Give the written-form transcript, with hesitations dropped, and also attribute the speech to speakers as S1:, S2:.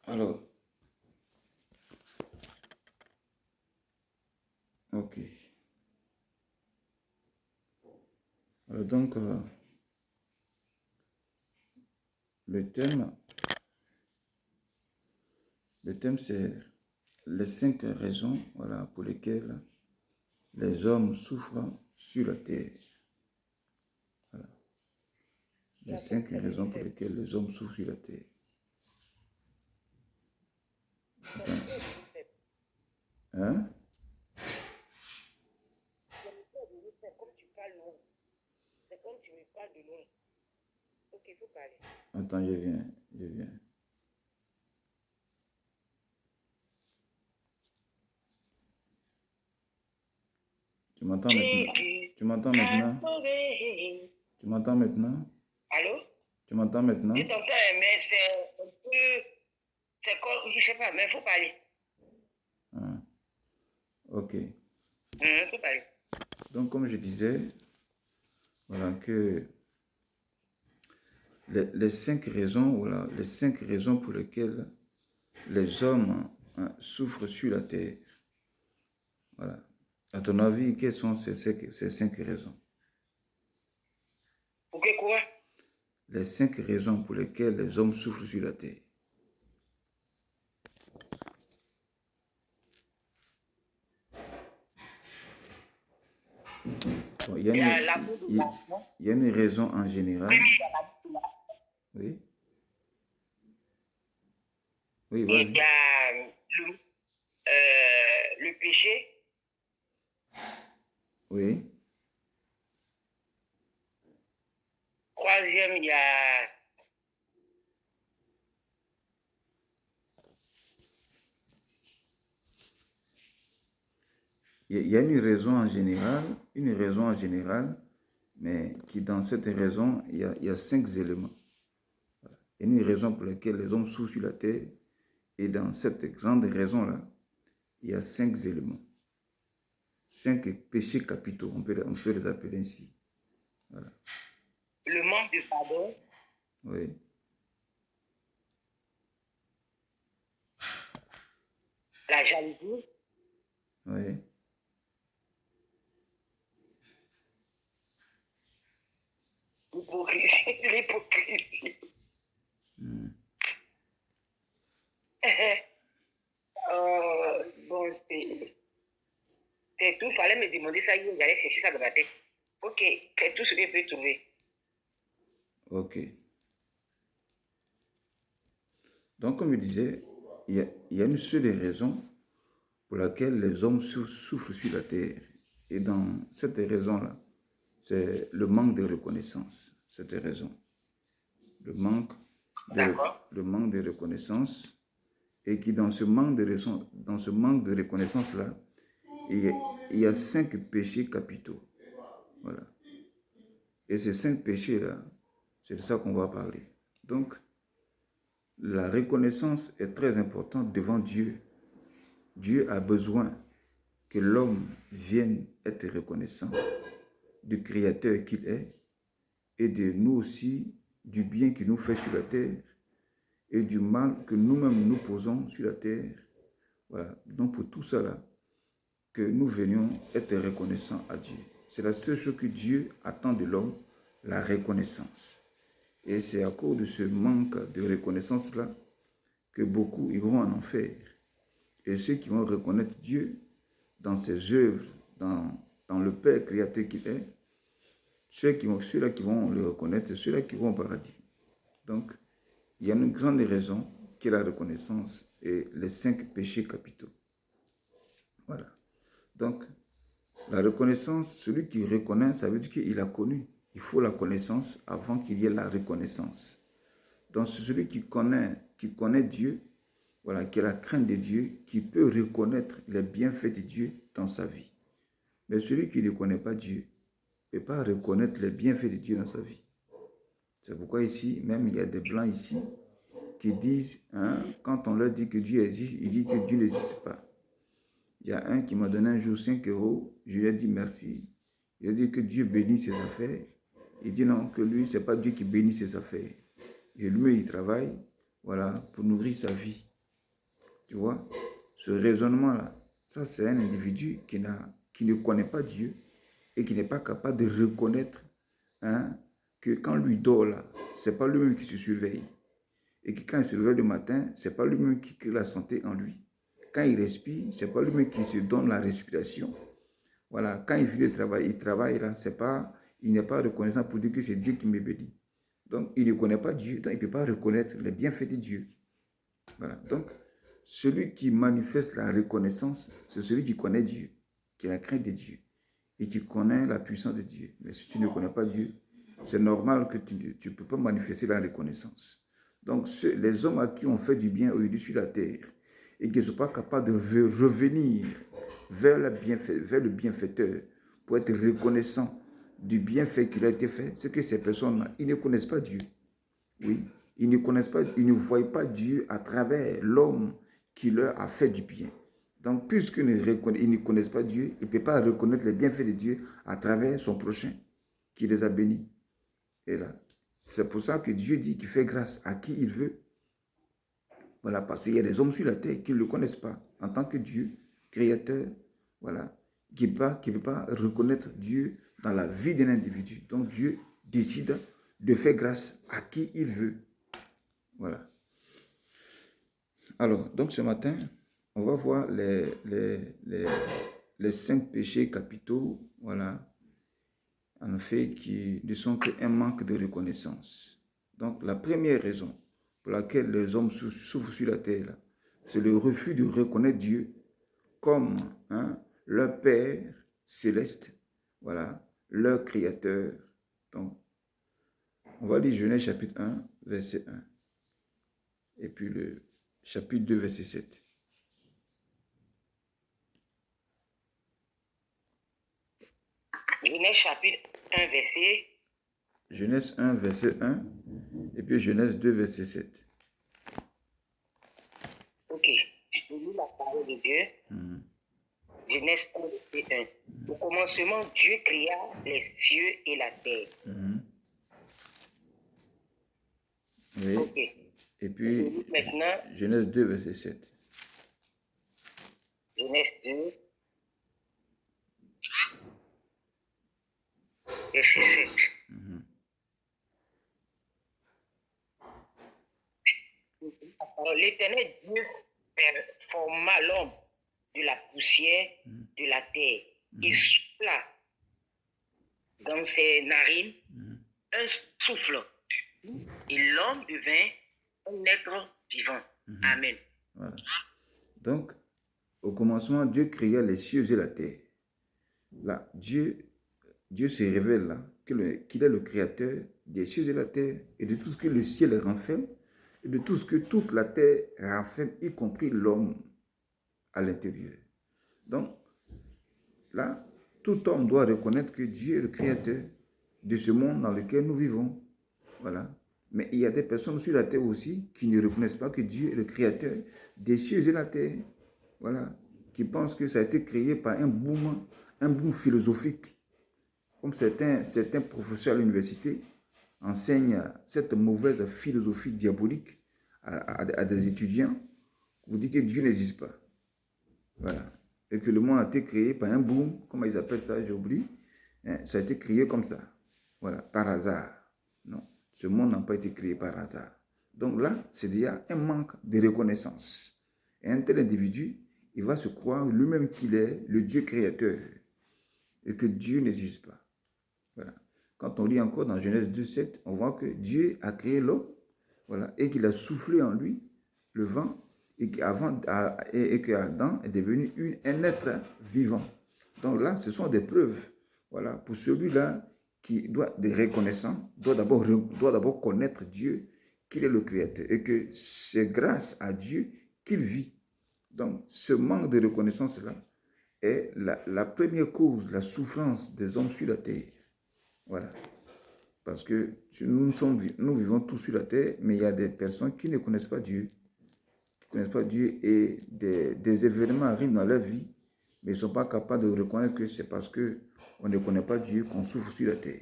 S1: Alors, ok. Alors donc, le thème, c'est les 5 raisons, voilà, pour lesquelles les hommes souffrent sur la terre. Voilà. Les 5 raisons pour lesquelles les hommes souffrent sur la terre. Hein?
S2: Comme tu parles loin. C'est comme tu me parles de loin. Ok, il faut parler.
S1: Attends, je viens. Tu m'entends maintenant? Tu m'entends maintenant? Tu m'entends maintenant?
S2: Allô?
S1: Tu m'entends maintenant?
S2: Je t'entends, mais c'est un peu... C'est comme... Je sais pas, mais il faut parler.
S1: Ah, ok.
S2: Il faut parler.
S1: Donc, comme je disais, voilà que les 5 raisons, voilà, les 5 raisons pour lesquelles les hommes souffrent sur la terre. Voilà. À ton avis, quelles sont ces 5 raisons?
S2: Pour que quoi?
S1: Les 5 raisons pour lesquelles les hommes souffrent sur la terre. Bon, il y a une raison en général. Oui. Oui, vas-y.
S2: Il y a le péché.
S1: Oui.
S2: Troisième, il y a...
S1: Il y a une raison en général, mais qui dans cette raison, il y a 5 éléments. Voilà. Il y a une raison pour laquelle les hommes souffrent sur la terre, et dans cette grande raison-là, il y a 5 éléments. 5 péchés capitaux, on peut les appeler ainsi. Voilà.
S2: Le manque de pardon.
S1: Oui.
S2: La jalousie.
S1: Oui.
S2: L'hypocrisie. Bon, c'est tout. Il fallait me demander ça hier. J'allais chercher ça dans ma tête. Ok, c'est tout ce que je peux trouver.
S1: Ok. Donc, comme je disais, il y a une seule raison pour laquelle les hommes souffrent sur la terre. Et dans cette raison-là, c'est le manque de reconnaissance. Cette raison. Le manque de reconnaissance. Et qui, dans ce manque de reconnaissance-là, il y a 5 péchés capitaux. Voilà. Et ces 5 péchés-là, c'est de ça qu'on va parler. Donc, la reconnaissance est très importante devant Dieu. Dieu a besoin que l'homme vienne être reconnaissant du Créateur qu'il est et de nous aussi, du bien qu'il nous fait sur la terre et du mal que nous-mêmes nous posons sur la terre. Voilà. Donc pour tout cela, que nous venions être reconnaissants à Dieu. C'est la seule chose que Dieu attend de l'homme, la reconnaissance. Et c'est à cause de ce manque de reconnaissance-là que beaucoup iront en enfer. Et ceux qui vont reconnaître Dieu dans ses œuvres, dans le Père créateur qu'il est, ceux-là qui vont le reconnaître, c'est ceux-là qui vont au paradis. Donc, il y a une grande raison qui est la reconnaissance et les 5 péchés capitaux. Voilà. Donc, la reconnaissance, celui qui reconnaît, ça veut dire qu'il a connu. Il faut la connaissance avant qu'il y ait la reconnaissance. Donc, c'est celui qui connaît Dieu, voilà, qui a la crainte de Dieu, qui peut reconnaître les bienfaits de Dieu dans sa vie. Mais celui qui ne connaît pas Dieu ne peut pas reconnaître les bienfaits de Dieu dans sa vie. C'est pourquoi ici, même il y a des blancs ici qui disent, quand on leur dit que Dieu existe, ils disent que Dieu n'existe pas. Il y a un qui m'a donné un jour 5 euros, je lui ai dit merci. Il a dit que Dieu bénit ses affaires. Il dit non, que lui, ce n'est pas Dieu qui bénit ses affaires. Et lui, il travaille, voilà, pour nourrir sa vie. Tu vois, ce raisonnement-là, ça c'est un individu qui ne connaît pas Dieu et qui n'est pas capable de reconnaître, hein, que quand lui dort là, ce n'est pas lui-même qui se surveille. Et que quand il se réveille le matin, ce n'est pas lui-même qui crée la santé en lui. Quand il respire, ce n'est pas lui-même qui se donne la respiration. Voilà, quand il finit de travailler, il travaille là, il n'est pas reconnaissant pour dire que c'est Dieu qui me bénit. Donc, il ne connaît pas Dieu, donc il ne peut pas reconnaître les bienfaits de Dieu. Voilà, donc, celui qui manifeste la reconnaissance, c'est celui qui connaît Dieu, qui a la crainte de Dieu et qui connaît la puissance de Dieu. Mais si tu ne connais pas Dieu, c'est normal que tu ne peux pas manifester la reconnaissance. Donc, les hommes à qui on fait du bien au-dessus de la terre et qui ne sont pas capables de revenir vers le bienfaiteur pour être reconnaissant du bienfait qui a été fait, c'est que ces personnes-là, ils ne connaissent pas Dieu. Oui, ils ne connaissent pas, ils ne voient pas Dieu à travers l'homme qui leur a fait du bien. Donc, puisqu'ils ne connaissent pas Dieu, ils ne peuvent pas reconnaître les bienfaits de Dieu à travers son prochain qui les a bénis. Et là, c'est pour ça que Dieu dit qu'il fait grâce à qui il veut. Voilà, parce qu'il y a des hommes sur la terre qui ne le connaissent pas en tant que Dieu, créateur, voilà, qui ne peut pas reconnaître Dieu dans la vie d'un individu. Donc Dieu décide de faire grâce à qui il veut. Voilà. Alors, donc ce matin, on va voir les 5 péchés capitaux, voilà, en fait, qui ne sont qu'un manque de reconnaissance. Donc, la première raison pour laquelle les hommes souffrent sur la terre, c'est le refus de reconnaître Dieu comme, hein, leur Père céleste, voilà, leur Créateur. Donc, on va lire Genèse chapitre 1, verset 1, et puis le chapitre 2, verset 7.
S2: Genèse chapitre 1, verset.
S1: Genèse 1, verset 1, et puis Genèse 2, verset 7.
S2: Ok, je lis la parole de Dieu. Genèse 1, verset 1. Au commencement, Dieu créa les cieux et la terre.
S1: Oui.
S2: Ok.
S1: Et puis,
S2: maintenant,
S1: Genèse 2, verset 7.
S2: Genèse 2, verset 7. L'Éternel Dieu forma l'homme de la poussière de la terre. Il souffla dans ses narines un souffle. Et l'homme devint un être vivant. Amen.
S1: Voilà. Donc, au commencement, Dieu créa les cieux et la terre. Là, Dieu se révèle là, qu'il est le créateur des cieux et de la terre et de tout ce que le ciel renferme et de tout ce que toute la terre renferme, y compris l'homme à l'intérieur. Donc, là, tout homme doit reconnaître que Dieu est le créateur de ce monde dans lequel nous vivons. Voilà. Mais il y a des personnes sur la terre aussi qui ne reconnaissent pas que Dieu est le créateur des cieux et de la terre. Voilà. Qui pensent que ça a été créé par un boom philosophique. Comme certains professeurs à l'université enseignent cette mauvaise philosophie diabolique à des étudiants, vous dites que Dieu n'existe pas. Voilà. Et que le monde a été créé par un boom, comment ils appellent ça, j'ai oublié. Ça a été créé comme ça. Voilà, par hasard. Non, ce monde n'a pas été créé par hasard. Donc là, c'est déjà un manque de reconnaissance. Et un tel individu, il va se croire lui-même qu'il est le Dieu créateur et que Dieu n'existe pas. Voilà. Quand on lit encore dans Genèse 2,7, on voit que Dieu a créé l'homme, voilà, et qu'il a soufflé en lui le vent et qu'Adam est devenu un être vivant. Donc là, ce sont des preuves. Voilà, pour celui-là qui doit être reconnaissant, doit d'abord connaître Dieu, qu'il est le Créateur et que c'est grâce à Dieu qu'il vit. Donc, ce manque de reconnaissance-là est la première cause, la souffrance des hommes sur la terre. Voilà. Parce que nous vivons tous sur la terre, mais il y a des personnes qui ne connaissent pas Dieu. Qui ne connaissent pas Dieu et des événements arrivent dans leur vie, mais ils ne sont pas capables de reconnaître que c'est parce qu'on ne connaît pas Dieu qu'on souffre sur la terre.